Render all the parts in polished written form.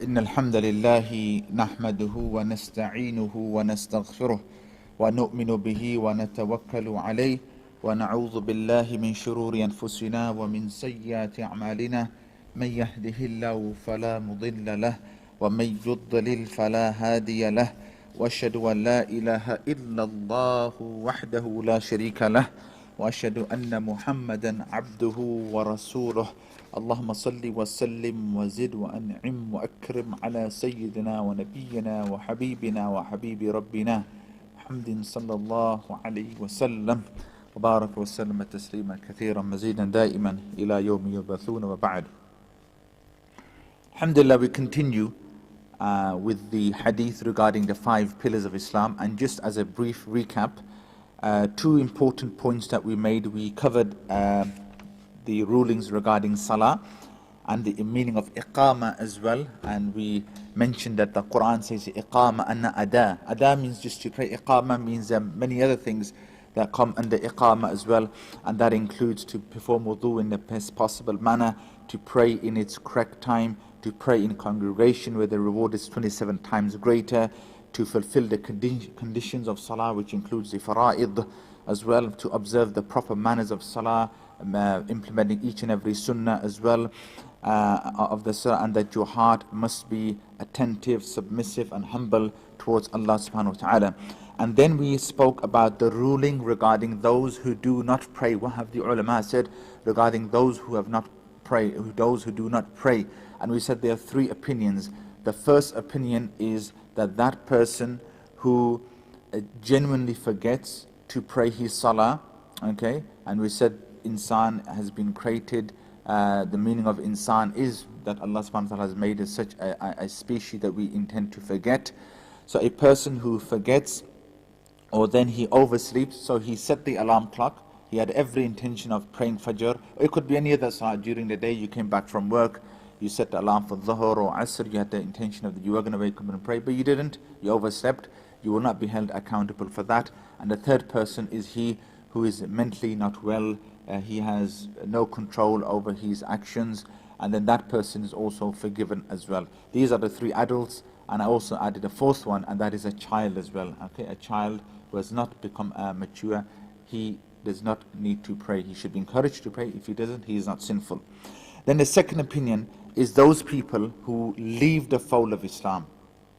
إن الحمد لله نحمده ونستعينه ونستغفره ونؤمن به ونتوكل عليه ونعوذ بالله من شرور أنفسنا ومن سيئات أعمالنا من يهده الله فلا مضل له ومن يضلل فلا هادي له وأشهد أن لا إله إلا الله وحده لا شريك له وأشهد أن محمدا عبده ورسوله اللهم صل وسلم وزد وأنعم وأكرم على سيدنا ونبينا وحبيبنا وحبيب ربنا محمد صلى الله عليه وسلم وبارك وسلم تسليما كثيرا مزيدا دائما إلى يوم يبعثون وبعد. Alhamdulillah, we continue with the hadith regarding the 5 pillars of Islam, and just as a brief recap, 2 important points that we made. We covered the rulings regarding salah and the meaning of iqama as well, and we mentioned that the Quran says iqama anna ada. Ada means just to pray. Iqama means many other things that come under iqama as well, and that includes to perform wudu in the best possible manner, to pray in its correct time, to pray in congregation where the reward is 27 times greater, to fulfill the conditions of salah, which includes the fara'id as well, to observe the proper manners of salah, implementing each and every sunnah as well of the salah, and that your heart must be attentive, submissive and humble towards Allah subhanahu wa ta'ala. And then we spoke about the ruling regarding those who do not pray. What have the ulama said regarding those who have not pray, those who do not pray? And we said there are 3 opinions. The first opinion is that that person who genuinely forgets to pray his salah, okay, and we said insan has been created, the meaning of insan is that Allah subhanahu wa ta'ala has made us such a species that we intend to forget. So a person who forgets, or then he oversleeps, so he set the alarm clock, he had every intention of praying fajr, or it could be any other salah during the day. You came back from work, you set the alarm for dhuhr or asr, you had the intention of that you were going to wake up and pray, but you didn't, you overslept. You will not be held accountable for that. And the third person is he who is mentally not well, he has no control over his actions, and then that person is also forgiven as well. These are the 3 adults, and I also added a 4th one, and that is a child as well. Okay, a child who has not become mature, he does not need to pray. He should be encouraged to pray. If he doesn't, he is not sinful. Then the second opinion is those people who leave the fold of Islam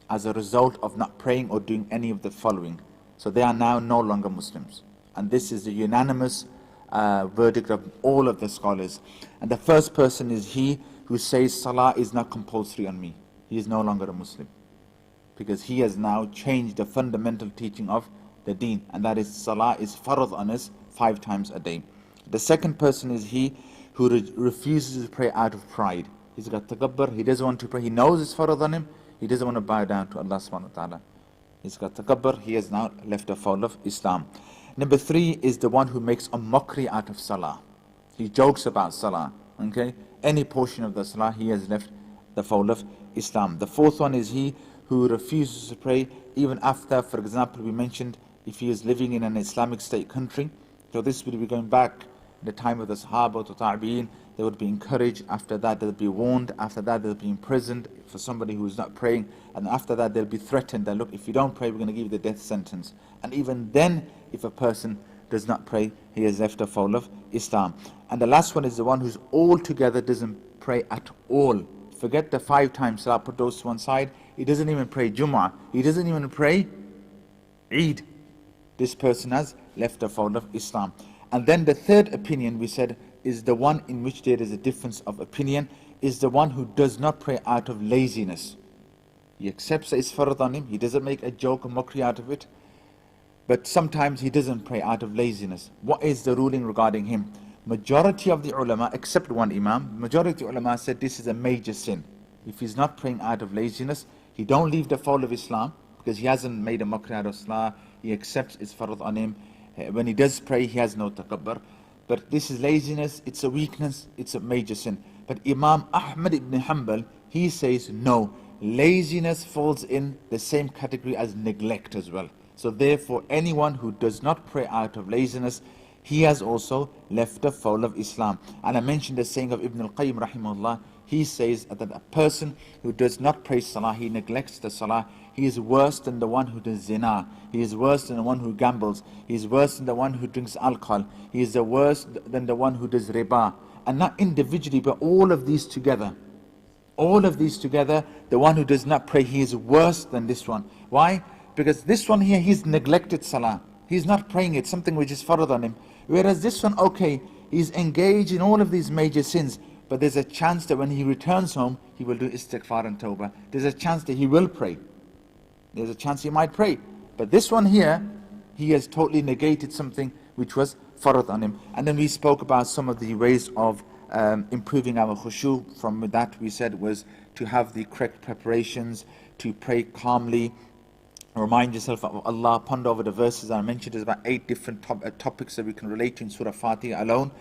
as a result of not praying or doing any of the following. So they are now no longer Muslims. And this is the unanimous verdict of all of the scholars. And the first person is he who says salah is not compulsory on me. He is no longer a Muslim, because he has now changed the fundamental teaching of the deen, and that is salah is farad on us 5 times a day. The second person is he who refuses to pray out of pride. He's got takabbur, he doesn't want to pray, he knows it's farad on him, he doesn't want to bow down to Allah subhanahu wa ta'ala. He's got takabbur, he has now left the fold of Islam. Number 3 is the one who makes a mockery out of salah. He jokes about salah, okay? Any portion of the salah, he has left the fold of Islam. The 4th one is he who refuses to pray even after, for example, we mentioned if he is living in an Islamic state country. So this would be going back in the time of the Sahaba to Tabi'in. They would be encouraged. After that, they'll be warned. After that, they'll be imprisoned for somebody who is not praying. And after that, they'll be threatened that, look, if you don't pray, we're going to give you the death sentence. And even then, if a person does not pray, he has left the fold of Islam. And the last one is the one who's altogether doesn't pray at all. Forget the 5 times salah, put those to one side. He doesn't even pray Jum'ah. He doesn't even pray Eid. This person has left the fold of Islam. And then the third opinion we said is the one in which there is a difference of opinion, is the one who does not pray out of laziness. He accepts that it's farad on him, he doesn't make a joke or mockery out of it, but sometimes he doesn't pray out of laziness. What is the ruling regarding him? Majority of the ulama, except one imam, majority of ulama said this is a major sin. If he's not praying out of laziness, he don't leave the fold of Islam, because he hasn't made a mockery out of salah, he accepts it's farad on him. When he does pray, he has no takabbur. But this is laziness, it's a weakness, it's a major sin. But Imam Ahmad ibn Hanbal, he says no, laziness falls in the same category as neglect as well. So therefore, anyone who does not pray out of laziness, he has also left the fold of Islam. And I mentioned the saying of Ibn al-Qayyim rahimahullah, he says that a person who does not pray salah, he neglects the salah, he is worse than the one who does zina, he is worse than the one who gambles, he is worse than the one who drinks alcohol, he is worse than the one who does riba. And not individually, but all of these together. All of these together, the one who does not pray, he is worse than this one. Why? Because this one here, he's neglected salah. He's not praying it, something which is farad on him. Whereas this one, okay, he's engaged in all of these major sins, but there's a chance that when he returns home, he will do istighfar and tawbah. There's a chance that he will pray. There's a chance he might pray. But this one here, he has totally negated something which was farad on him. And then we spoke about some of the ways of improving our khushu. From that we said was to have the correct preparations, to pray calmly, remind yourself of Allah, ponder over the verses I mentioned. There's about 8 different topics that we can relate to in Surah Fatiha alone.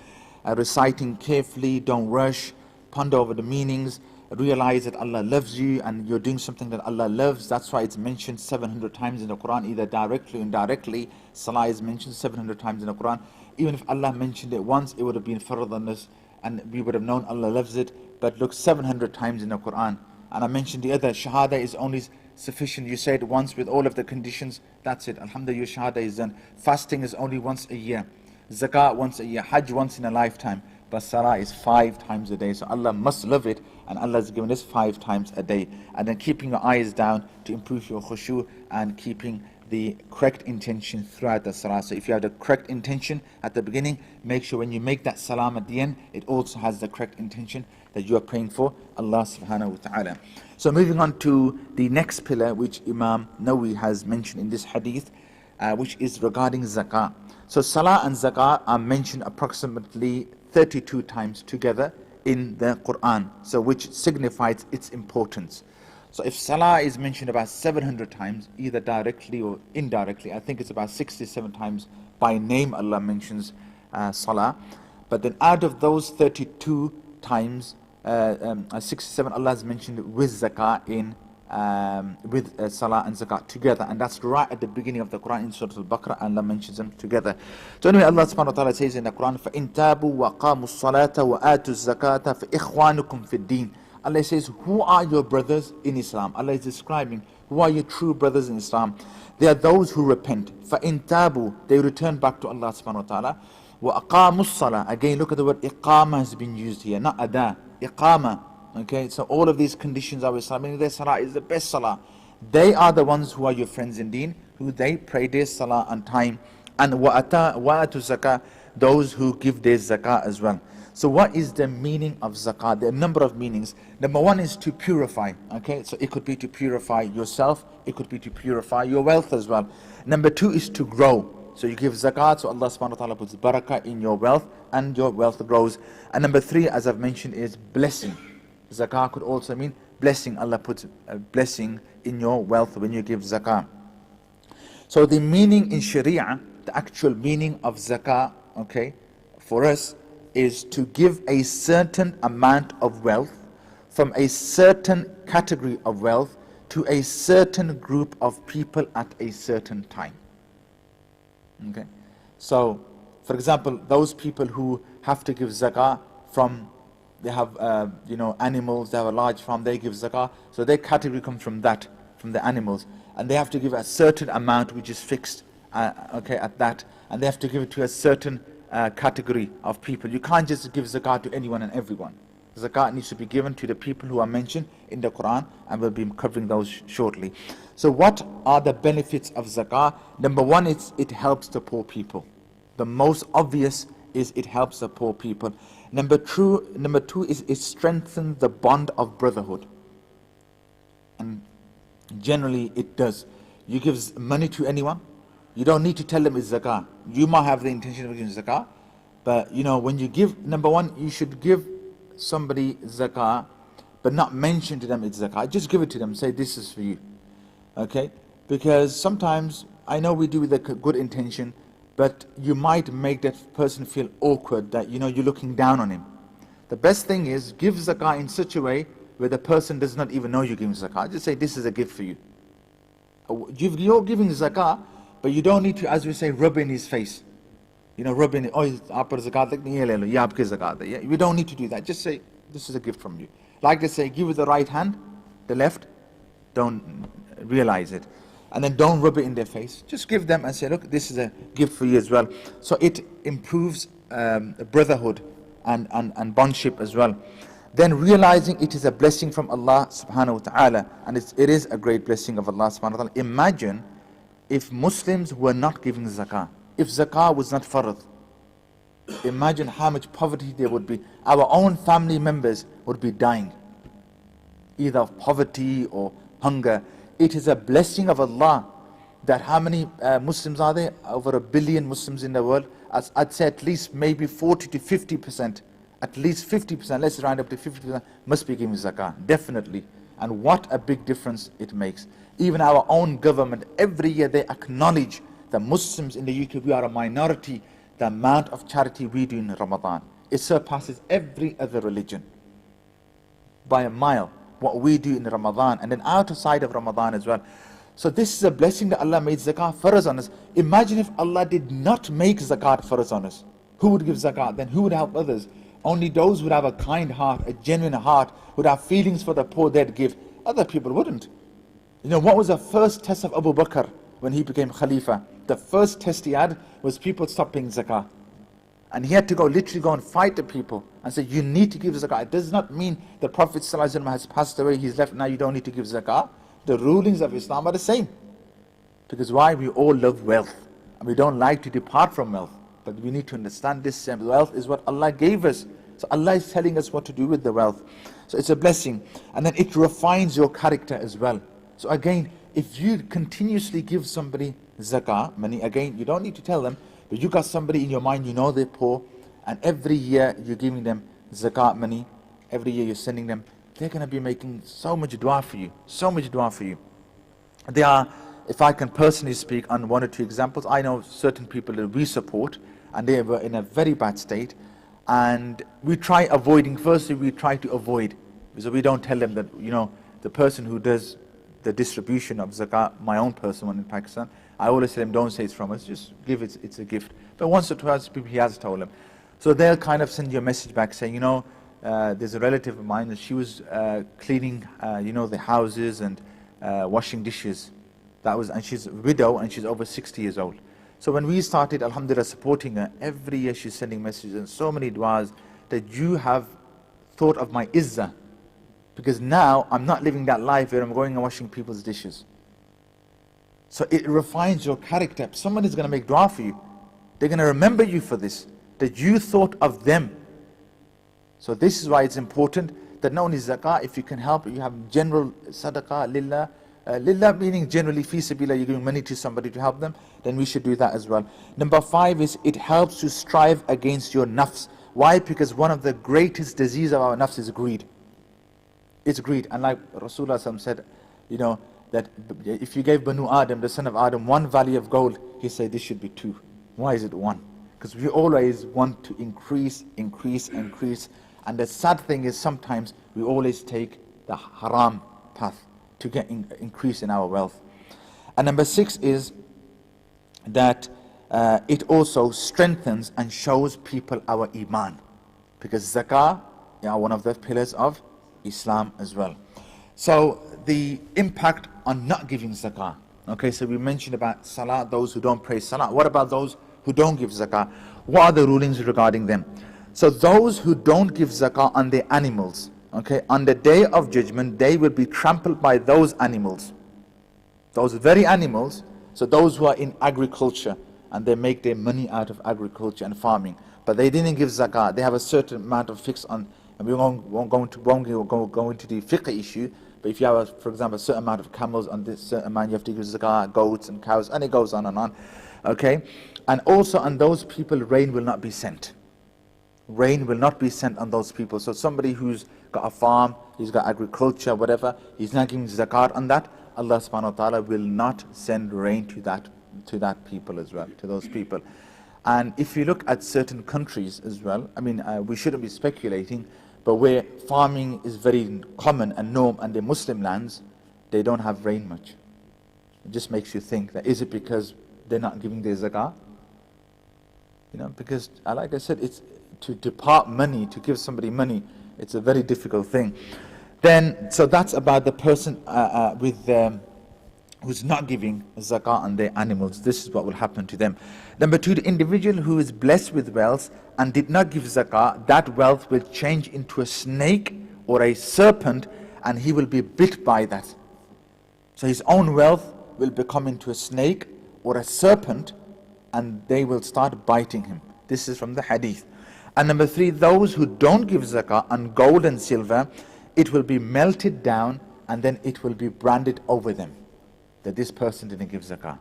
Reciting carefully, don't rush, ponder over the meanings, realize that Allah loves you and you're doing something that Allah loves. That's why it's mentioned 700 times in the Quran, either directly or indirectly. Salah is mentioned 700 times in the Quran. Even if Allah mentioned it once, it would have been farad on us and we would have known Allah loves it. But look, 700 times in the Quran. And I mentioned the other, shahada is only sufficient. You say it once with all of the conditions, that's it. Alhamdulillah, your shahada is done. Fasting is only once a year. Zakat once a year. Hajj once in a lifetime. But salah is 5 times a day. So Allah must love it, and Allah has given us 5 times a day. And then keeping your eyes down to improve your khushu and keeping the correct intention throughout the salah. So if you have the correct intention at the beginning, make sure when you make that salam at the end, it also has the correct intention that you are praying for Allah subhanahu wa ta'ala. So moving on to the next pillar which Imam Nawawi has mentioned in this hadith, which is regarding zakah. So salah and zakah are mentioned approximately 32 times together in the Quran, so which signifies its importance. So if salah is mentioned about 700 times, either directly or indirectly, I think it's about 67 times by name Allah mentions salah. But then out of those 32 times, 67 Allah has mentioned with zakah in with salah and zakat together, and that's right at the beginning of the Quran in Surah Al-Baqarah. Allah mentions them together. So anyway, Allah subhanahu wa ta'ala says in the Quran, فَإِن تَابُوا وَقَامُوا الصَّلَاةَ وَآتُوا الزَّكَاةَ فَإِخْوَانُكُمْ فِي الدِّينِ. Allah says, who are your brothers in Islam? Allah is describing who are your true brothers in Islam. They are those who repent. فَإِن تَابُوا, they return back to Allah subhanahu wa ta'ala. وَأَقَامُوا الصَّلَاةَ, again look at the word iqama has been used here, not ada, iqama. Okay, so all of these conditions are Islam, meaning their salah is the best salah. They are the ones who are your friends in deen, who they pray their salah on time. And wa'atu zakah, those who give their zakah as well. So what is the meaning of zakah? There are a number of meanings. Number one is to purify. Okay, so it could be to purify yourself, it could be to purify your wealth as well. Number two is to grow. So you give zakat, so Allah subhanahu wa ta'ala puts barakah in your wealth and your wealth grows. And number three, as I've mentioned, is blessing. Zakah could also mean blessing. Allah puts a blessing in your wealth when you give zakah. So the meaning in Sharia, the actual meaning of zakah, okay, for us is to give a certain amount of wealth from a certain category of wealth to a certain group of people at a certain time. Okay, so for example, those people who have to give zakah from, they have animals, they have a large farm, they give zakah, so their category comes from that, from the animals, and they have to give a certain amount which is fixed at that, and they have to give it to a certain category of people. You can't just give zakah to anyone and everyone. Zakat needs to be given to the people who are mentioned in the Quran, and we'll be covering those shortly. So what are the benefits of zakah? Number one, it helps the poor people. The most obvious is it helps the poor people. Number two is it strengthens the bond of brotherhood. And generally it does. You give money to anyone, you don't need to tell them it's zakah. You might have the intention of giving zakah, but when you give, number one, you should give somebody zakah, but not mention to them it's zakah. Just give it to them, say this is for you. Okay? Because sometimes, I know we do with a good intention, but you might make that person feel awkward that you're looking down on him. The best thing is give zakah in such a way where the person does not even know you're giving zakah. Just say this is a gift for you. You're giving zakah, but you don't need to, as we say, rub in his face. Rub in, oh, aap par zakat nahi hai, le lo, ye aapki zakat hai. We don't need to do that. Just say, this is a gift from you. Like they say, give with the right hand, the left, don't realize it. And then don't rub it in their face. Just give them and say, look, this is a gift for you as well. So it improves brotherhood and bondship as well. Then realizing it is a blessing from Allah subhanahu wa ta'ala, and it is a great blessing of Allah subhanahu wa ta'ala. Imagine if Muslims were not giving zakah, if zakah was not farad. Imagine how much poverty there would be. Our own family members would be dying, either of poverty or hunger. It is a blessing of Allah that how many Muslims are there? Over 1 billion Muslims in the world. I'd say at least maybe 40 to 50%, at least 50%, let's round up to 50%, must be giving zakah, definitely. And what a big difference it makes. Even our own government, every year they acknowledge that Muslims in the UK, we are a minority. The amount of charity we do in Ramadan, it surpasses every other religion by a mile, what we do in Ramadan, and then outside of Ramadan as well. So this is a blessing that Allah made zakah farz on us. Imagine if Allah did not make zakat farz on us. Who would give zakat? Then who would help others? Only those who would have a kind heart, a genuine heart, would have feelings for the poor, they'd give. Other people wouldn't. You know, what was the first test of Abu Bakr when he became Khalifa? The first test he had was people stopped paying zakah. And he had to literally go and fight the people and say, you need to give zakah. It does not mean the Prophet ﷺ has passed away, he's left, now you don't need to give zakah. The rulings of Islam are the same. Because why? We all love wealth. And we don't like to depart from wealth. But we need to understand this wealth is what Allah gave us. So Allah is telling us what to do with the wealth. So it's a blessing. And then it refines your character as well. So again, if you continuously give somebody zakah money, again, you don't need to tell them, but you got somebody in your mind, you know they're poor, and every year you're giving them zakat money, every year you're sending them, they're going to be making so much dua for you, so much dua for you. They are, if I can personally speak on one or two examples, I know certain people that we support, and they were in a very bad state, and we try avoiding, firstly we try to avoid, so we don't tell them that, you know, the person who does the distribution of zakat, my own person one in Pakistan, I always tell them, don't say it's from us, just give it, it's a gift. But once or twice people he has told them. So they'll kind of send you a message back saying, you know, there's a relative of mine that she was cleaning, you know, the houses and washing dishes. And she's a widow and she's over 60 years old. So when we started, alhamdulillah, supporting her, every year she's sending messages and so many du'as that you have thought of my izzah. Because now I'm not living that life where I'm going and washing people's dishes. So it refines your character. Someone is going to make dua for you. They're going to remember you for this, that you thought of them. So this is why it's important that not only zakah, if you can help, you have general sadaqah, lillah. Lillah meaning generally fi sabilillah, you're giving money to somebody to help them, then we should do that as well. Number 5 is it helps to strive against your nafs. Why? Because one of the greatest diseases of our nafs is greed. It's greed. And like Rasulullah said, you know, that if you gave Banu Adam, the son of Adam, 1 valley of gold, he said this should be 2. Why is it 1? Because we always want to increase. And the sad thing is sometimes we always take the haram path to get increase in our wealth. And number 6 is that it also strengthens and shows people our iman. Because zakah is one of the pillars of Islam as well. So the impact on not giving zakah. Okay, so we mentioned about salah, those who don't pray salah. What about those who don't give zakah? What are the rulings regarding them? So those who don't give zakah on their animals, okay, on the day of judgment, they will be trampled by those animals. Those very animals, so those who are in agriculture, and they make their money out of agriculture and farming, but they didn't give zakah. They have a certain amount of fix on, and we won't go into the fiqh issue, but if you have, for example, a certain amount of camels on this certain amount, you have to give zakah, goats and cows, and it goes on and on. Okay? And also on those people, rain will not be sent. Rain will not be sent on those people. So somebody who's got a farm, he's got agriculture, whatever, he's not giving zakat on that, Allah subhanahu wa ta'ala will not send rain to that people as well, to those people. And if you look at certain countries as well, I mean, we shouldn't be speculating, but where farming is very common and norm, and the Muslim lands, they don't have rain much. It just makes you think that is it because they're not giving their zakah? You know, because like I said, it's to depart money, to give somebody money, it's a very difficult thing. Then, so that's about the person who's not giving zakah on their animals. This is what will happen to them. Number two, the individual who is blessed with wealth and did not give zakah, that wealth will change into a snake or a serpent, and he will be bit by that. So his own wealth will become into a snake or a serpent, and they will start biting him. This is from the hadith. And number three, those who don't give zakah on gold and silver, it will be melted down and then it will be branded over them that this person didn't give zakah.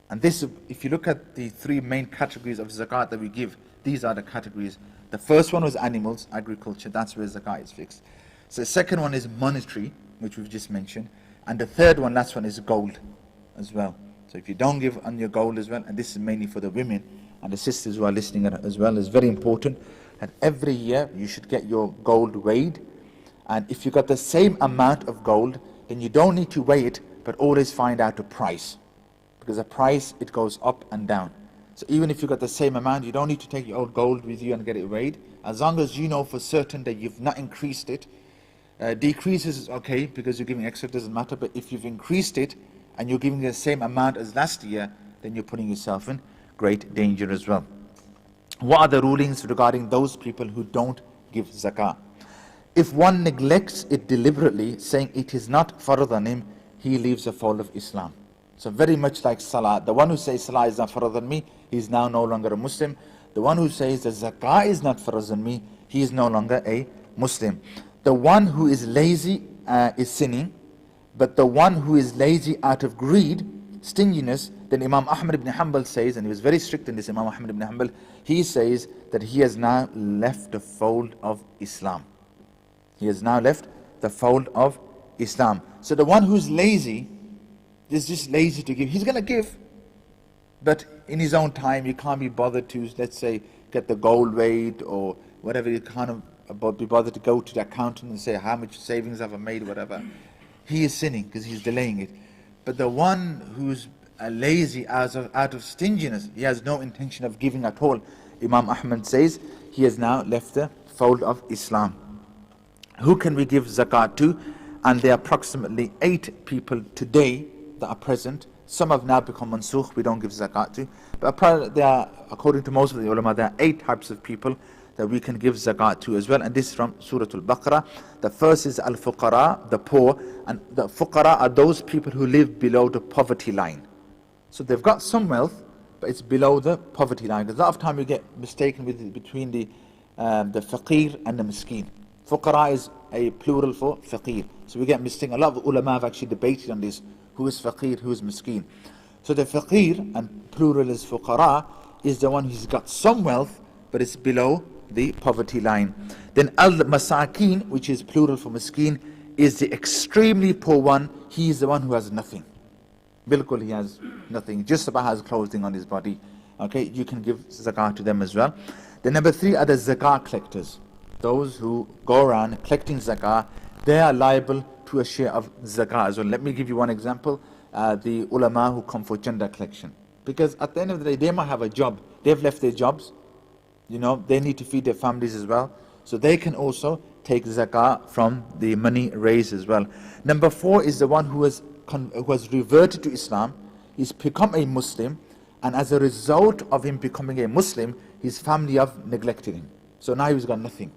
And this, if you look at the three main categories of zakat that we give, these are the categories. The first one was animals, agriculture, that's where zakah is fixed. So the second one is monetary, which we've just mentioned. And the third one, last one, is gold as well. So if you don't give on your gold as well, and this is mainly for the women and the sisters who are listening as well, is very important that every year you should get your gold weighed. And if you got the same amount of gold, then you don't need to weigh it, but always find out the price. Because the price, it goes up and down. So even if you got the same amount, you don't need to take your old gold with you and get it weighed. As long as you know for certain that you've not increased it. Decreases is okay because you're giving extra, doesn't matter. But if you've increased it and you're giving the same amount as last year, then you're putting yourself in great danger as well. What are the rulings regarding those people who don't give zakah? If one neglects it deliberately, saying it is not farad on him, he leaves the fold of Islam. So very much like salah. The one who says salah is not farad on me, he is now no longer a Muslim. The one who says that zakah is not farad on me, he is no longer a Muslim. The one who is lazy is sinning, but the one who is lazy out of greed, stinginess, then Imam Ahmad ibn Hanbal says, and he was very strict in this, Imam Ahmad ibn Hanbal, he says that he has now left the fold of Islam. He has now left the fold of Islam. So the one who's lazy is just lazy to give. He's going to give, but in his own time, he can't be bothered to, let's say, get the gold weighed or whatever. He can't be bothered to go to the accountant and say how much savings have I made, whatever. He is sinning because he's delaying it. But the one who's lazy out of stinginess, he has no intention of giving at all. Imam Ahmad says he has now left the fold of Islam. Who can we give zakat to? And there are approximately 8 people today that are present. Some have now become mansukh, we don't give zakat to. But there are, according to most of the ulama, there are 8 types of people that we can give zakat to as well. And this is from Surah Al-Baqarah. The first is Al-Fuqara, the poor. And the Fuqara are those people who live below the poverty line. So they've got some wealth, but it's below the poverty line. Because a lot of time you get mistaken between the faqir and the miskeen. Fuqara is a plural for faqir. So we get mistaken. A lot of ulama have actually debated on this. Who is faqir, who is miskeen? So the faqir, and plural is fuqara, is the one who's got some wealth, but it's below the poverty line. Then al-masakin, which is plural for miskeen, is the extremely poor one. He is the one who has nothing. Bilkul, he has nothing, just about has clothing on his body. Okay, you can give zakah to them as well. The number 3 are the zakah collectors. Those who go around collecting zakah, they are liable to a share of zakah as well. Let me give you one example. The ulama who come for gender collection. Because at the end of the day, they might have a job. They've left their jobs. You know, they need to feed their families as well. So they can also take zakah from the money raised as well. Number 4 is the one who has reverted to Islam. He's become a Muslim, and as a result of him becoming a Muslim, his family have neglected him. So now he's got nothing.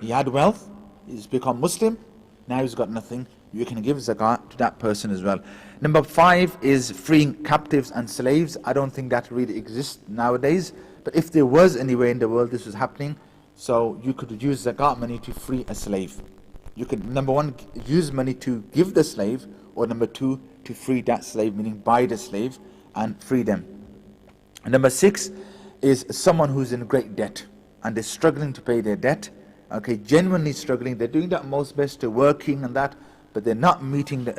He had wealth, he's become Muslim, now he's got nothing. You can give zakah to that person as well. Number 5 is freeing captives and slaves. I don't think that really exists nowadays, but if there was anywhere in the world this was happening, so you could use zakat money to free a slave. You could, number 1, use money to give the slave, or number 2, to free that slave, meaning buy the slave and free them. And number 6 is someone who's in great debt and they're struggling to pay their debt. Okay, genuinely struggling. They're doing that most best, they're working and that, but they're not meeting the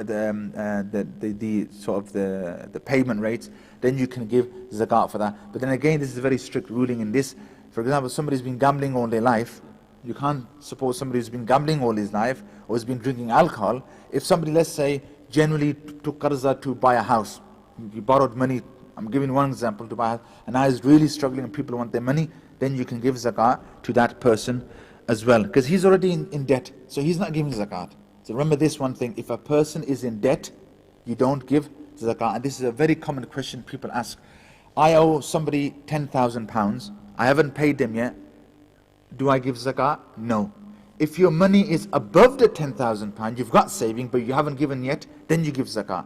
payment rates. Then you can give zakat for that. But then again, this is a very strict ruling in this. For example, somebody's been gambling all their life. You can't suppose somebody who's been gambling all his life or has been drinking alcohol. If somebody, let's say, generally took qarza to buy a house, he borrowed money, I'm giving one example, to buy a house, and now he's really struggling and people want their money, then you can give zakah to that person as well, because he's already in debt, so he's not giving zakat. So remember this one thing, if a person is in debt, you don't give zakat. And this is a very common question people ask. I owe somebody £10,000, I haven't paid them yet, do I give zakat? No. If your money is above the £10,000, you've got saving, but you haven't given yet, then you give zakat.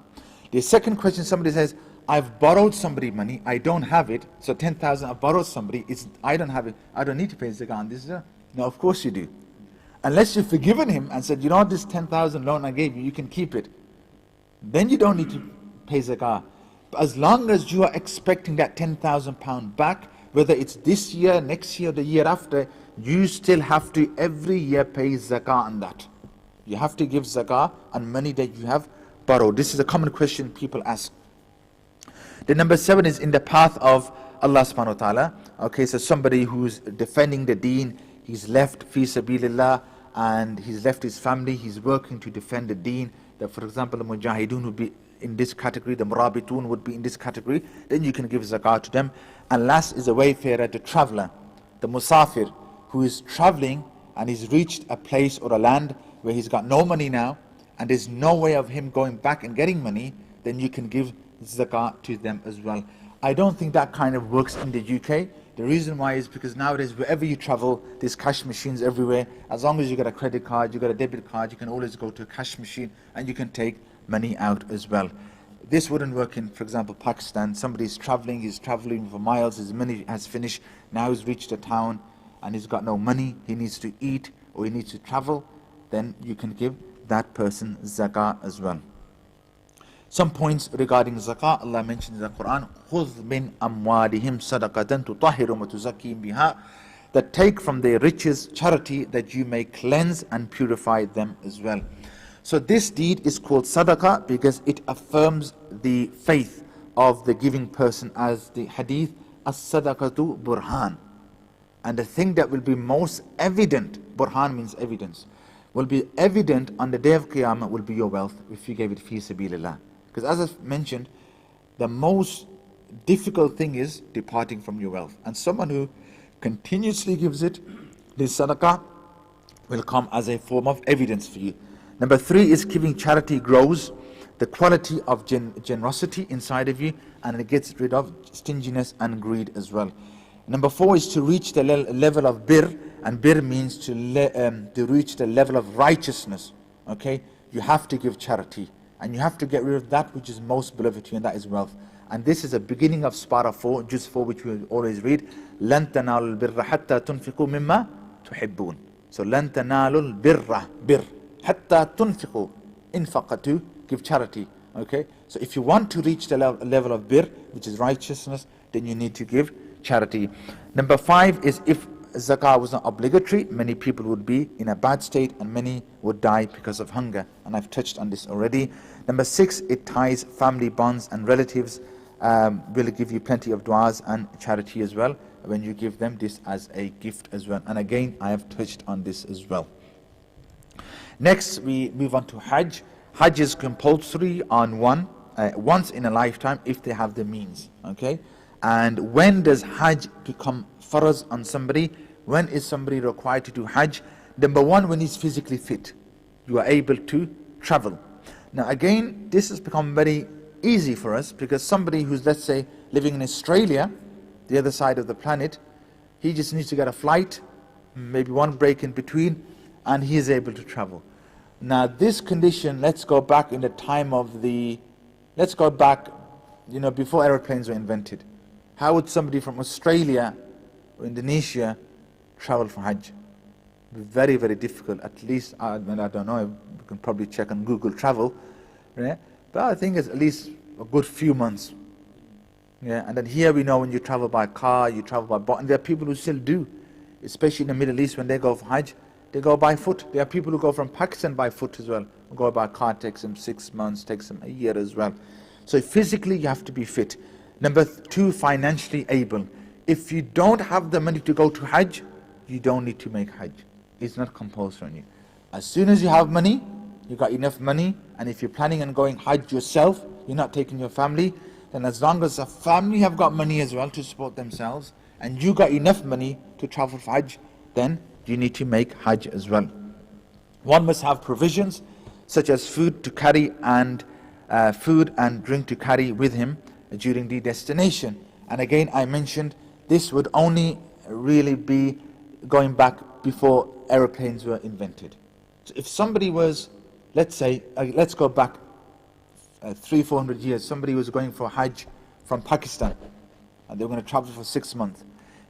The second question, somebody says, I've borrowed somebody money, I don't have it, so 10,000 I've borrowed somebody, I don't have it, I don't need to pay zakat on this. No, of course you do. Unless you've forgiven him and said, you know, this 10,000 loan I gave you, you can keep it. Then you don't need to pay zakat. But as long as you are expecting that £10,000 back, whether it's this year, next year, the year after, you still have to every year pay zakat on that. You have to give zakat on money that you have borrowed. This is a common question people ask. The number 7 is in the path of Allah subhanahu wa ta'ala. Okay, so somebody who's defending the deen, he's left fi sabilillah, and he's left his family, he's working to defend the deen. That, for example, the mujahideen would be in this category, the murabitun would be in this category, then you can give zakat to them. And last is a wayfarer, the traveler, the musafir, who is traveling and he's reached a place or a land where he's got no money now, and there's no way of him going back and getting money, then you can give zakat to them as well. I don't think that kind of works in the UK. The reason why is because nowadays wherever you travel, there's cash machines everywhere. As long as you got a credit card, you got a debit card, you can always go to a cash machine and you can take money out as well. This wouldn't work in, for example, Pakistan. Somebody's traveling, he's traveling for miles, his money has finished, now he's reached a town and he's got no money, he needs to eat or he needs to travel, then you can give that person zakat as well. Some points regarding zakat, Allah mentions in the Quran, خُذْ مِنْ أَمْوَالِهِمْ صَدَقَةً تُطَهِّرُهُمْ وَتُزَكِّيهِمْ بِهَا, that take from their riches charity that you may cleanse and purify them as well. So this deed is called sadaqah because it affirms the faith of the giving person, as the hadith, as-sadaqatu burhan. And the thing that will be most evident, burhan means evidence, will be evident on the day of Qiyamah will be your wealth if you gave it fi sabilillah. Because as I've mentioned, the most difficult thing is departing from your wealth. And someone who continuously gives it, this sadaqah will come as a form of evidence for you. Number 3 is giving charity grows the quality of generosity inside of you, and it gets rid of stinginess and greed as well. Number 4 is to reach the level of birr, and birr means to reach the level of righteousness. Okay, you have to give charity, and you have to get rid of that which is most beloved to you, and that is wealth. And this is a beginning of Spara 4, Juz 4, which we always read. لَن تَنَالُوا الْبِرَّ حَتَّى تُنْفِقُوا مِمَّا تُحِبُّونَ. So لَن تَنَالُوا الْبِرَّ, birr, حَتَّى تُنْفِقُوا, infaq, to give charity. Okay, so if you want to reach the level of birr, which is righteousness, then you need to give charity. Number 5 is if zakah was not obligatory, many people would be in a bad state and many would die because of hunger, and I've touched on this already. Number 6, it ties family bonds and relatives, will give you plenty of du'as and charity as well when you give them this as a gift as well. And again, I have touched on this as well. Next, we move on to Hajj. Hajj is compulsory on once in a lifetime if they have the means. Okay, and when does Hajj become farz on somebody? When is somebody required to do Hajj? Number 1, when he's physically fit, you are able to travel. Now again, this has become very easy for us because somebody who's, let's say, living in Australia, the other side of the planet, he just needs to get a flight, maybe one break in between, and he is able to travel. Now this condition, let's go back in the time of let's go back, before aeroplanes were invented. How would somebody from Australia or Indonesia travel for Hajj? Very, very difficult. At least, I don't know, you can probably check on Google Travel, right? But I think it's at least a good few months. Yeah, and then here we know when you travel by car, you travel by boat, and there are people who still do, especially in the Middle East when they go for Hajj, they go by foot. There are people who go from Pakistan by foot as well. Who go by car, takes them 6 months, takes them a year as well. So physically you have to be fit. Number 2, financially able. If you don't have the money to go to Hajj, you don't need to make Hajj. It's not compulsory on you. As soon as you have money, you got enough money, and if you're planning on going Hajj yourself, you're not taking your family, then as long as the family have got money as well to support themselves, and you got enough money to travel for Hajj, then you need to make Hajj as well. One must have provisions such as food to carry and food and drink to carry with him during the destination. And again, I mentioned this would only really be going back before aeroplanes were invented. So if somebody was, let's say, let's go back 300-400 years, somebody was going for Hajj from Pakistan and they were going to travel for 6 months.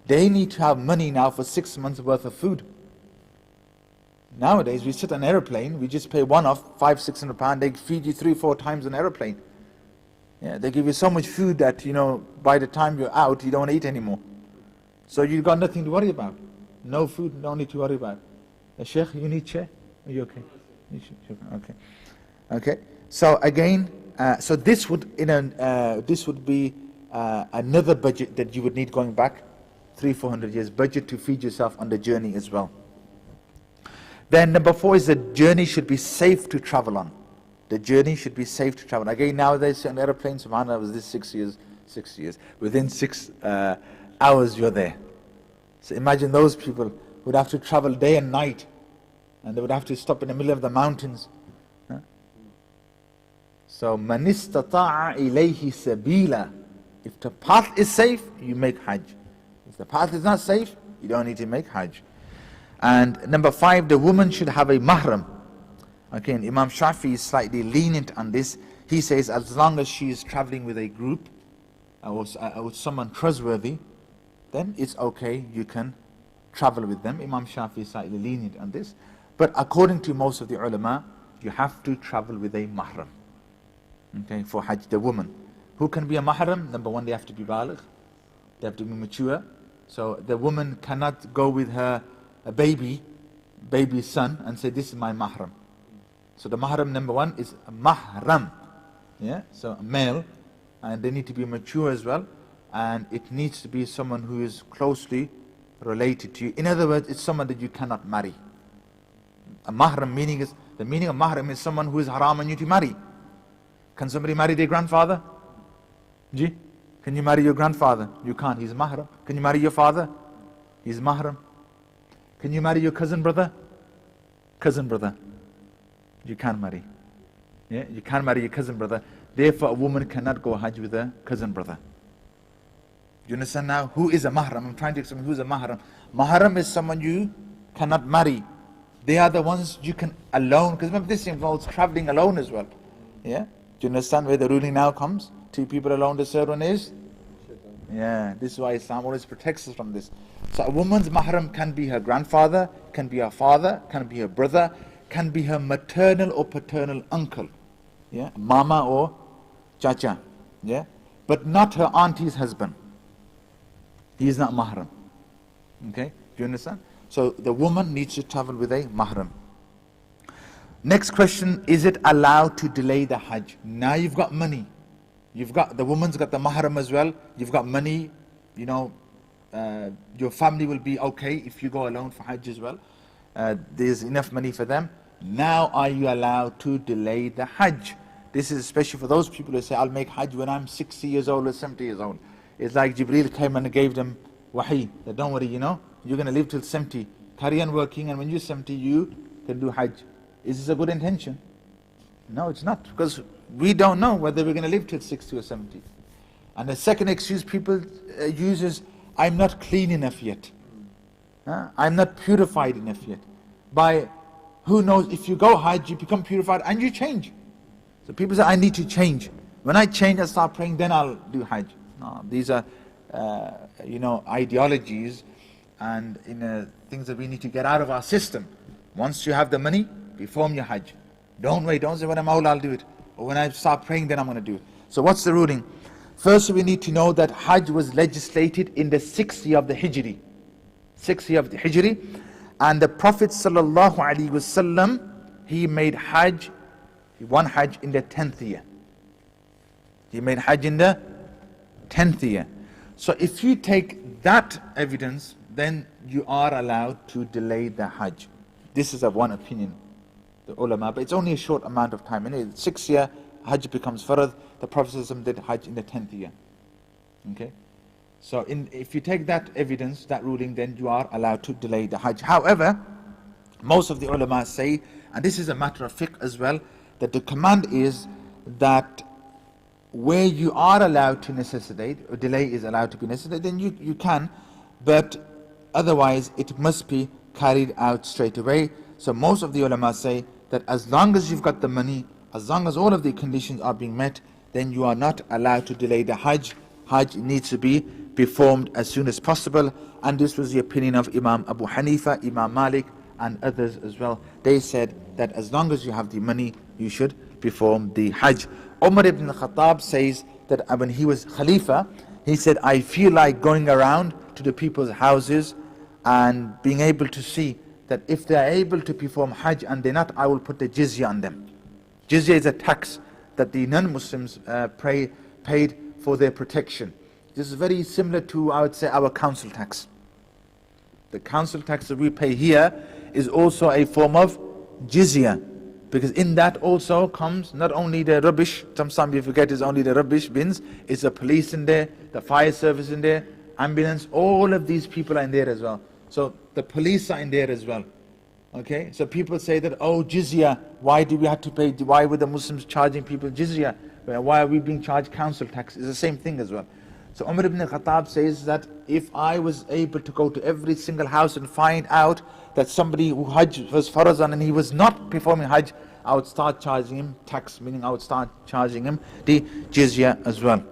They need to have money now for 6 months worth of food. Nowadays, we sit on an aeroplane, we just pay one-off, £500-600, they feed you 3-4 times on an aeroplane. Yeah, they give you so much food that, by the time you're out, you don't want to eat anymore. So you've got nothing to worry about. No food, no need to worry about. Sheikh, you need chair? Are you okay? Okay. Okay. So again, so this would be another budget that you would need going back 300-400 years, budget to feed yourself on the journey as well. Then number 4 is the journey should be safe to travel on. The journey should be safe to travel. Again, nowadays on airplanes, subhanAllah, was this 6 years. Within 6 hours you're there. So imagine those people would have to travel day and night, and they would have to stop in the middle of the mountains. So man istata'a ilayhi sabila. If the path is safe, you make Hajj. If the path is not safe, you don't need to make Hajj. And number 5, the woman should have a mahram. Okay, and Imam Shafi is slightly lenient on this. He says as long as she is traveling with a group or with someone trustworthy, then it's okay, you can travel with them. Imam Shafi is slightly lenient on this. But according to most of the ulama, you have to travel with a mahram. Okay, for Hajj, the woman. Who can be a mahram? Number 1, they have to be baligh. They have to be mature. So the woman cannot go with her baby son and say, this is my mahram. So the mahram number 1 is a mahram. Yeah, so a male, and they need to be mature as well, and it needs to be someone who is closely related to you. In other words, it's someone that you cannot marry. A mahram the meaning of mahram is someone who is haram on you to marry. Can somebody marry their grandfather? Ji? Can you marry your grandfather? You can't, he's mahram. Can you marry your father? He's mahram. Can you marry your cousin brother? Cousin brother. You can't marry. Yeah, you can't marry your cousin brother. Therefore, a woman cannot go Hajj with a cousin brother. Do you understand now? Who is a mahram? I'm trying to explain who's a mahram. Mahram is someone you cannot marry. They are the ones you can alone, because remember this involves traveling alone as well. Yeah? Do you understand where the ruling now comes? 2 people alone, the third one is? Yeah, this is why Islam always protects us from this. So a woman's mahram can be her grandfather, can be her father, can be her brother, can be her maternal or paternal uncle. Yeah, mama or chacha. Yeah, but not her auntie's husband. He is not mahram. Okay, do you understand? So the woman needs to travel with a mahram. Next question, is it allowed to delay the Hajj? Now you've got money. The woman's got the mahram as well. You've got money, your family will be okay if you go alone for Hajj as well. There's enough money for them. Now are you allowed to delay the Hajj? This is especially for those people who say, I'll make Hajj when I'm 60 years old or 70 years old. It's like Jibreel came and gave them wahi, that don't worry, you're going to live till 70. Carry on working, and when you're 70, you can do Hajj. Is this a good intention? No, it's not, because we don't know whether we're going to live till 60 or 70. And the second excuse people use is, I'm not clean enough yet. I'm not purified enough yet. By who knows, if you go Hajj, you become purified and you change. So people say, I need to change. When I change, I start praying, then I'll do Hajj. No, these are, ideologies and things that we need to get out of our system. Once you have the money, perform your Hajj. Don't wait, don't say, when I'm old, I'll do it. Or when I start praying, then I'm going to do it. So what's the ruling? First, we need to know that Hajj was legislated in the 6th year of the Hijri. 6th year of the Hijri. And the Prophet ﷺ, he made Hajj, he won Hajj in the 10th year. He made Hajj in the 10th year. So if you take that evidence, then you are allowed to delay the Hajj. This is of one opinion, the ulama, but it's only a short amount of time. In the 6th year, Hajj becomes farad. The Prophet ﷺ did Hajj in the 10th year. Okay? So if you take that evidence, that ruling, then you are allowed to delay the Hajj. However, most of the ulama say, and this is a matter of fiqh as well, that the command is that where you are allowed to necessitate, or delay is allowed to be necessitated, then you can, but otherwise it must be carried out straight away. So most of the ulama say that as long as you've got the money, as long as all of the conditions are being met, then you are not allowed to delay the Hajj. Hajj needs to be performed as soon as possible, and this was the opinion of Imam Abu Hanifa, Imam Malik, and others as well. They said that as long as you have the money, you should perform the Hajj. Umar ibn Khattab says that when he was Khalifa, he said, I feel like going around to the people's houses and being able to see that if they are able to perform Hajj and they're not, I will put the jizya on them. Jizya is a tax that the non-Muslims paid for their protection. This is very similar to, I would say, our council tax. The council tax that we pay here is also a form of jizya, because in that also comes not only the rubbish, sometimes you forget it's only the rubbish bins, it's the police in there, the fire service in there, ambulance, all of these people are in there as well. So the police are in there as well. Okay, so people say that, oh, jizya, why do we have to pay, why were the Muslims charging people jizya? Why are we being charged council tax? It's the same thing as well. So Umar ibn Khattab says that if I was able to go to every single house and find out that somebody who Hajj was faraz on and he was not performing Hajj, I would start charging him tax, meaning I would start charging him the jizya as well.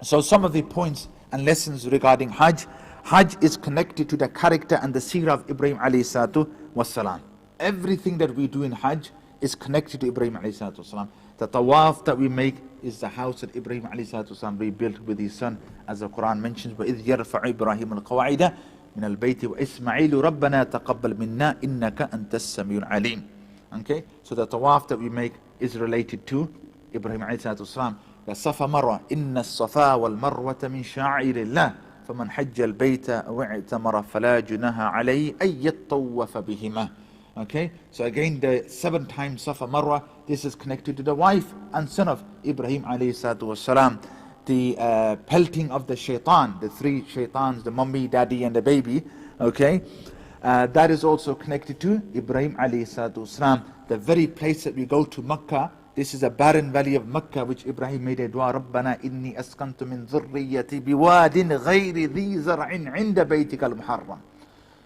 So some of the points and lessons regarding Hajj. Hajj is connected to the character and the seerah of Ibrahim alayhi salatu wassalam. Everything that we do in Hajj is connected to Ibrahim alayhi salatu wassalam. The tawaf that we make is the house that Ibrahim alayhi salatu wassalam rebuilt with his son, as the Quran mentions, وَإِذْ يَرْفَعُ إِبْرَاهِيمُ الْقَوَاعِدَ مِنَ الْبَيْتِ وَإِسْمَعِيلُ رَبَّنَا تَقَبَّلْ مِنَّا إِنَّكَ أَنْتَ السَّمِيعُ الْعَلِيمُ. Okay, so the tawaf that we make is related to Ibrahim alayhi salatu wassalam. The Safa Marwa, إِنَّ الصَّفَا وَالْمَرْوَةَ مِنْ شَعَائِرِ اللَّهِ فَمَنْ حَجَّ الْبَيْتَ وَاعْتَمَرَ فَلَا جُنَاحَ عَلَيْهِ أَن يَطَّوَّفَ بِهِمَا. Okay, so again the 7 times Safa Marwa, this is connected to the wife and son of Ibrahim alayhi salatu wasalam. The pelting of the shaitan, the 3 shaitans, the mummy, daddy and the baby, okay, that is also connected to Ibrahim alayhi salatu wasalam. The very place that we go to, Makkah, this is a barren valley of Makkah, which Ibrahim made a dua, رَبَّنَا إِنِّي أَسْكَنْتُ مِنْ ذُرِّيَّتِي بِوَادٍ غَيْرِ ذِي زَرْعٍ عِنْدَ بَيْتِكَ الْمُحَرَّمِ.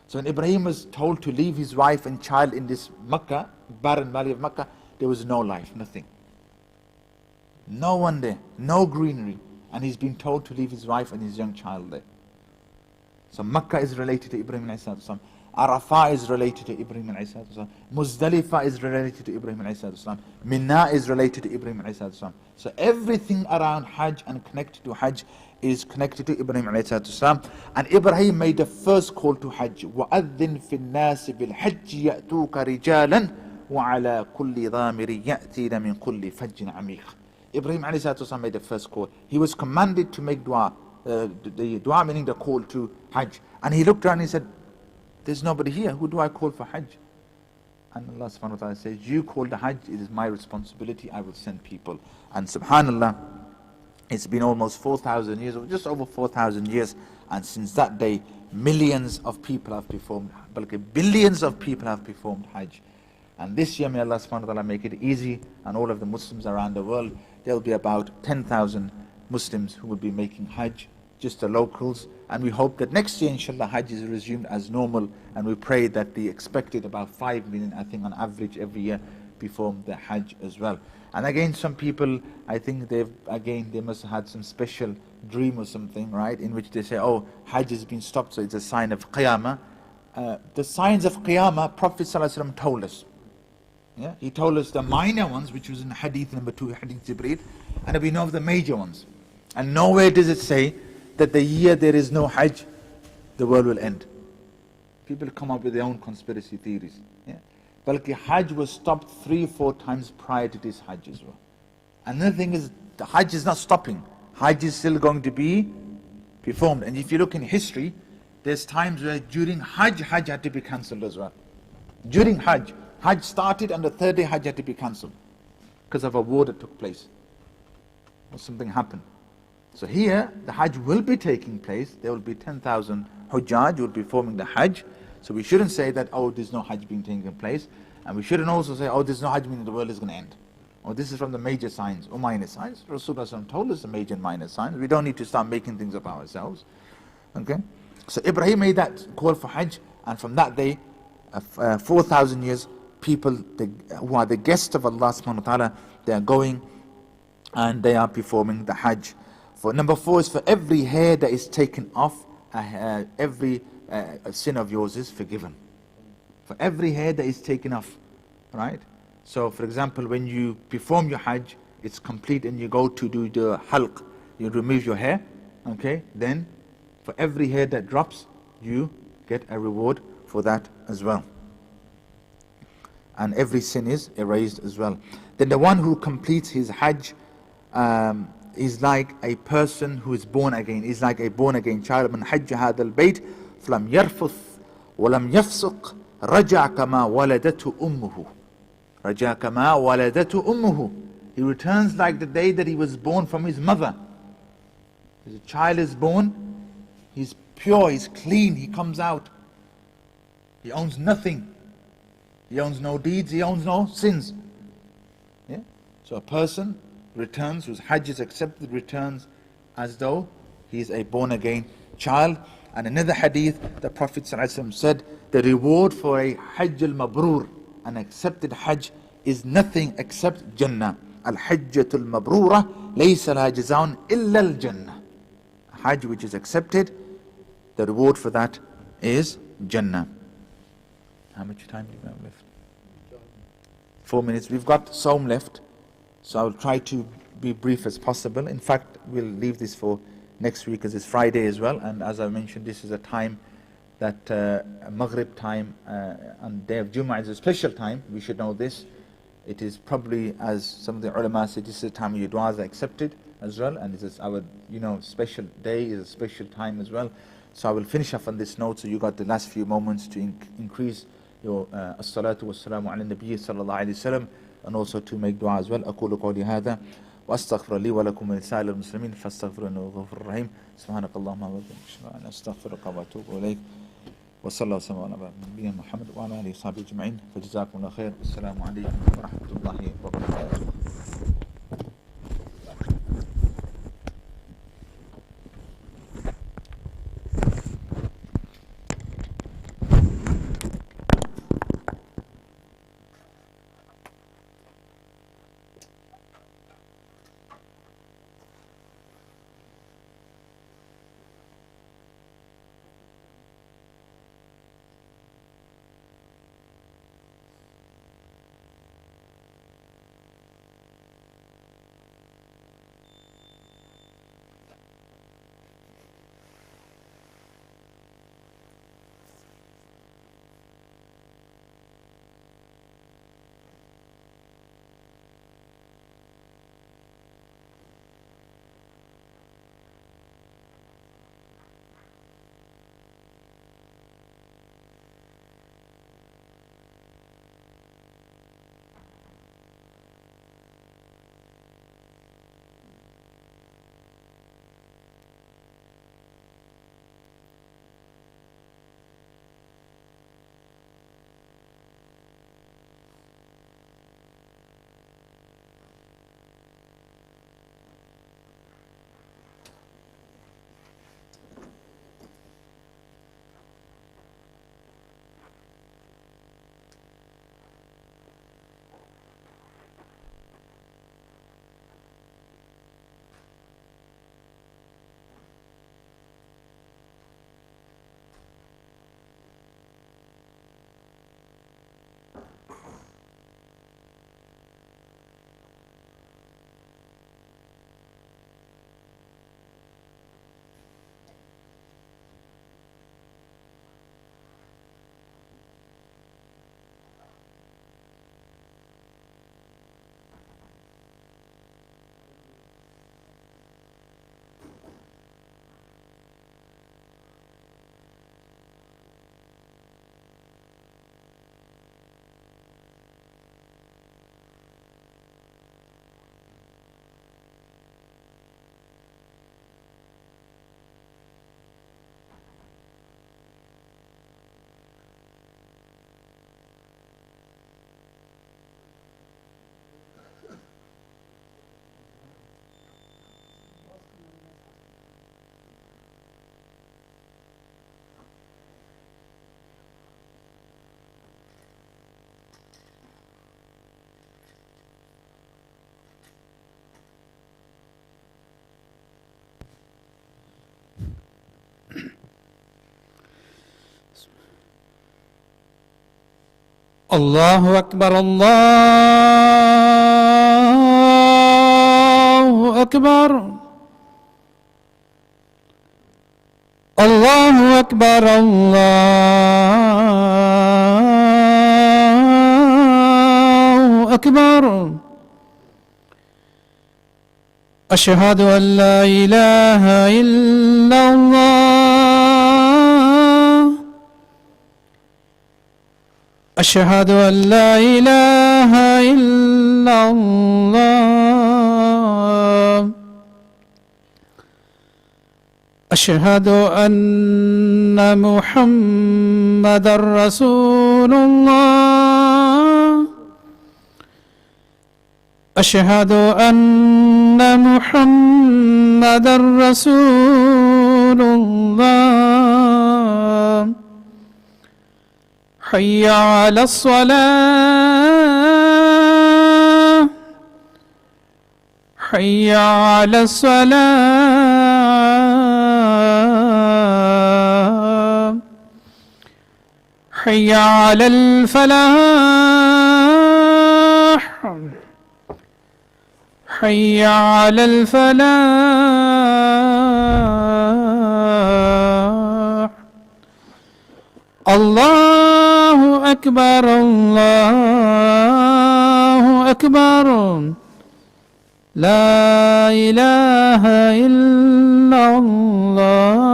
So when Ibrahim was told to leave his wife and child in this Makkah, barren valley of Makkah, there was no life, nothing. No one there, no greenery. And he's been told to leave his wife and his young child there. So Makkah is related to Ibrahim alayhi salatu wasalam. Arafah is related to Ibrahim alayhi salatu wasalam. Muzdalifah is related to Ibrahim alayhi salatu wasalam. Mina is related to Ibrahim alayhi salatu wasalam. So everything around Hajj and connected to Hajj is connected to Ibrahim alayhi salatu wasalam. And Ibrahim made the first call to Hajj. وَأَذِّن فِي النَّاسِ بِالْحَجِّ يَأْتُوكَ رِجَالًا وَعَلَى كُلِّ ضَامِرٍ يَأْتِينَ مِنْ كُلِّ فَجٍّ عَمِيقٍ. Ibrahim alayhi salatu wasalam made the first call. He was commanded to make dua, the dua meaning the call to Hajj. And he looked around and he said, there's nobody here, who do I call for Hajj? And Allah subhanahu wa ta'ala says, you call the Hajj, it is my responsibility, I will send people. And subhanallah, it's been almost 4,000 years, or just over 4,000 years, and since that day, millions of people have performed, billions of people have performed Hajj. And this year, may Allah subhanahu wa ta'ala make it easy, and all of the Muslims around the world, there will be about 10,000 Muslims who will be making Hajj, just the locals. And we hope that next year, inshallah, Hajj is resumed as normal, and we pray that the expected about 5 million, I think on average every year, perform the Hajj as well. And again, some people, I think they must have had some special dream or something, right, in which they say, oh, Hajj has been stopped, so it's a sign of Qiyamah. The signs of Qiyamah, Prophet ﷺ told us. Yeah? He told us the minor ones, which was in Hadith number 2, Hadith Jibreel, and we know of the major ones. And nowhere does it say that the year there is no Hajj, the world will end. People come up with their own conspiracy theories. Yeah? Balki Hajj was stopped 3-4 times prior to this Hajj as well. Another thing is, the Hajj is not stopping. Hajj is still going to be performed. And if you look in history, there's times where during Hajj, Hajj had to be cancelled as well. During Hajj, Hajj started and the 3rd day Hajj had to be cancelled because of a war that took place. Or something happened. So here, the Hajj will be taking place. There will be 10,000 Hujjaj who will be performing the Hajj. So we shouldn't say that, oh, there's no Hajj being taken place. And we shouldn't also say, oh, there's no Hajj meaning the world is going to end. Or this is from the major signs or minor signs. Rasulullah told us the major and minor signs. We don't need to start making things up ourselves. Okay? So Ibrahim made that call for Hajj, and from that day, 4,000 years, people who are the guests of Allah subhanahu wa ta'ala, they are going and they are performing the Hajj. For number 4 is for every hair that is taken off, every sin of yours is forgiven. For every hair that is taken off, right? So for example, when you perform your Hajj, it's complete and you go to do the halq, you remove your hair, okay? Then for every hair that drops, you get a reward for that as well. And every sin is erased as well. Then the one who completes his Hajj is like a person who is born again, is like a born again child. من حج هذا البيت فلم يرفث ولم يفسق رجع كما ولدته أمه. رجع كما ولدته أمه. He returns like the day that he was born from his mother. As a child is born, he's pure, he's clean, he comes out. He owns nothing. He owns no deeds, he owns no sins. Yeah? So a person returns, whose Hajj is accepted, returns as though he is a born again child. And another hadith, the Prophet ﷺ said, the reward for a Hajj al-Mabrur, an accepted Hajj, is nothing except Jannah. Al-Hajjatul Mabrura laysa laha jazaun illa al-Jannah. Hajj which is accepted, the reward for that is Jannah. How much time do we have left? 4 minutes. We've got Sawm left, so I'll try to be brief as possible. In fact, we'll leave this for next week as it's Friday as well. And as I mentioned, this is a time that Maghrib time on the day of Jummah is a special time. We should know this. It is probably, as some of the ulama say, this is the time your du'as are accepted as well. And this is our, special day, is a special time as well. So I will finish off on this note, so you got the last few moments to increase your as-salatu was-salamu ala nabiyyi sallallahu alayhi wa sallam, and also to make dua as well. أقول قولي هذا وأستغفر لي ولكم ولسائر المسلمين فاستغفروه إنه غفور رحيم. سبحانك اللهم وبحمدك أستغفرك وأتوب إليك. وصلى الله وسلم على نبينا محمد وعلى آله وصحبه أجمعين. فجزاكم الله خير. والسلام عليكم ورحمة الله وبركاته. الله أكبر الله أكبر الله أكبر الله أكبر أشهد أن لا إله إلا الله أشهد أن لا إله إلا الله أشهد أن محمدًا رسول الله أشهد أن محمدًا رسول الله حي على الصلاة حي على الصلاة حي على الفلاح حي على الفلاح الله أكبر الله أكبر لا إله إلا الله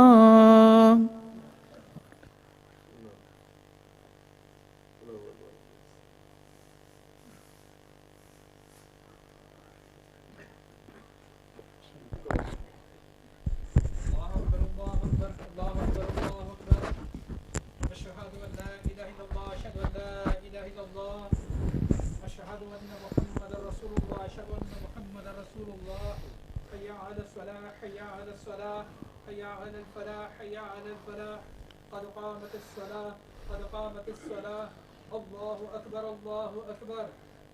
قد قامت الصلاة قد قامت الصلاة الله أكبر الله أكبر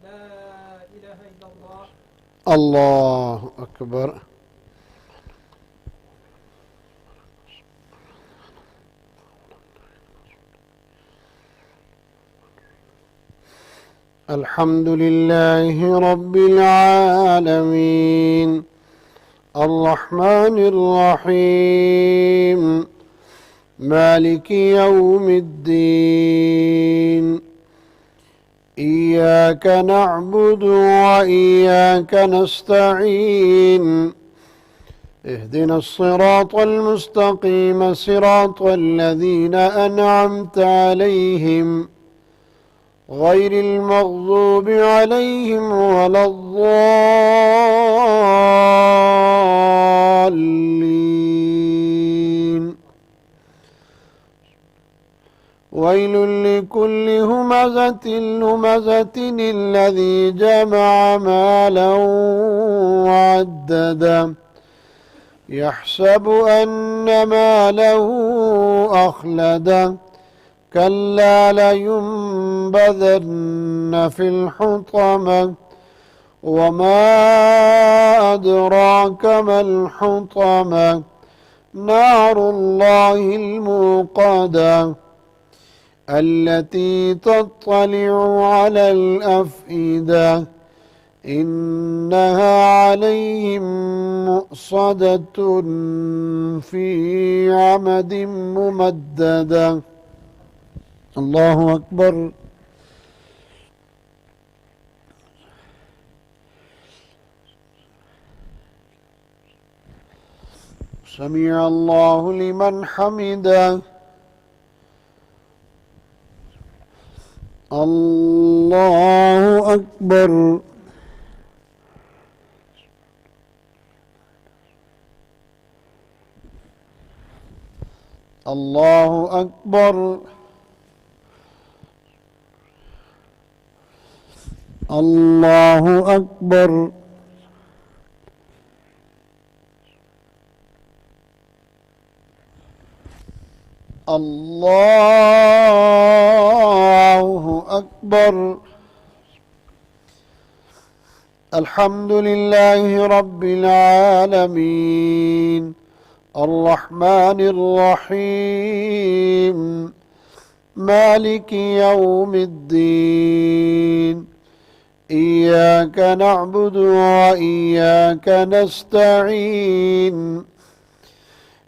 لا إله إلا الله الله أكبر الحمد لله رب العالمين الرحمن الرحيم مالك يوم الدين إياك نعبد وإياك نستعين اهدنا الصراط المستقيم صراط الذين أنعمت عليهم غير المغضوب عليهم ولا الضالين ويل لكل همزة لمزة الذي جمع مالا وعدده يحسب أن ماله أخلده كلا لينبذن في الحطمة وما أدراك ما الحطمة نار الله الموقدة التي تطلع على الأفئدة إنها عليهم مؤصدة في عمد ممددة الله أكبر سمع الله لمن حمده الله أكبر الله أكبر الله أكبر الله أكبر الحمد لله رب العالمين الرحمن الرحيم مالك يوم الدين إياك نعبد وإياك نستعين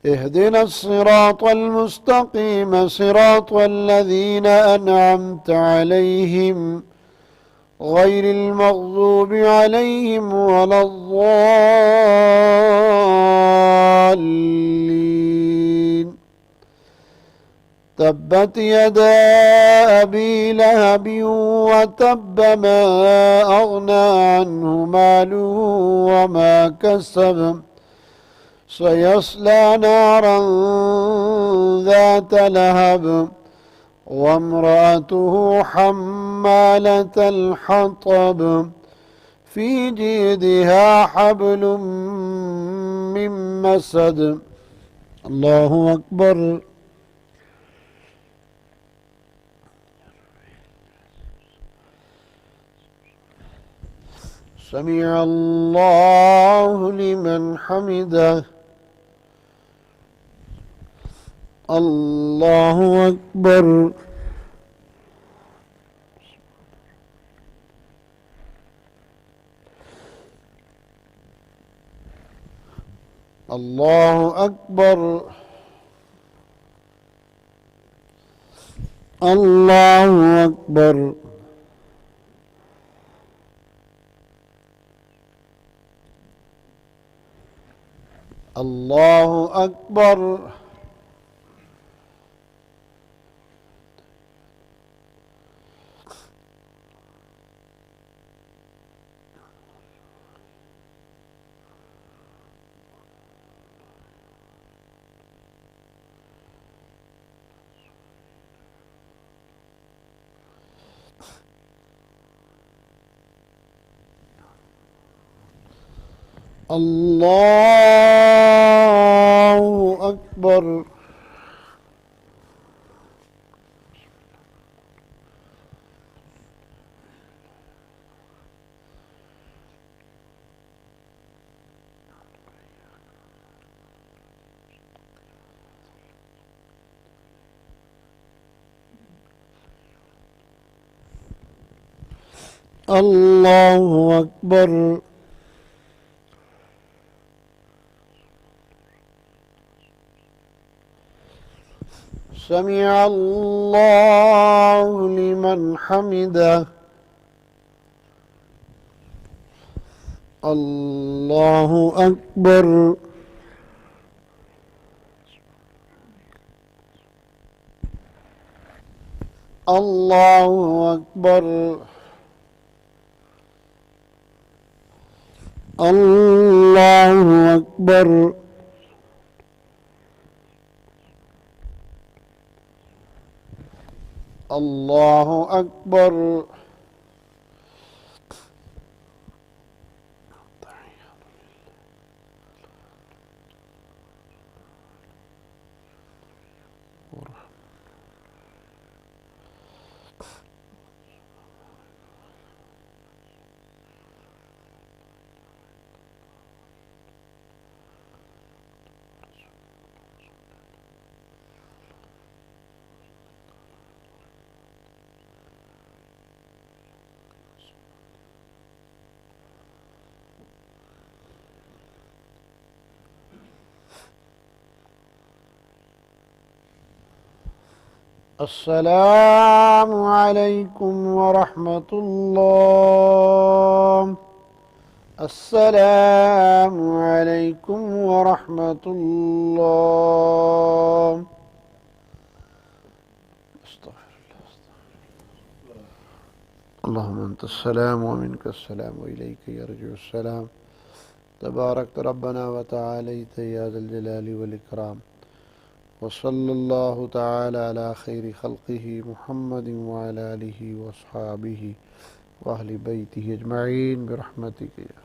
اهدنا الصراط المستقيم صراط الذين أنعمت عليهم غير المغضوب عليهم ولا الضالين تبت يدا أبي لهب وتب ما أغنى عنه ماله وما كسب سيصلى نارا ذات لهب وامرأته حمالة الحطب في جيدها حبل من مسد الله أكبر سمع الله لمن حمده الله أكبر الله أكبر الله أكبر الله أكبر الله أكبر الله أكبر سمع الله لمن حمده الله أكبر الله أكبر الله أكبر الله أكبر السلام عليكم ورحمة الله السلام عليكم ورحمة الله اللهم أنت السلام ومنك السلام وإليك يرجع السلام تبارك ربنا وتعاليت يا ذا الجلال والإكرام وصلى الله تعالى على خير خلقه محمد وعلى آله وأصحابه وأهل بيته أجمعين برحمتك يا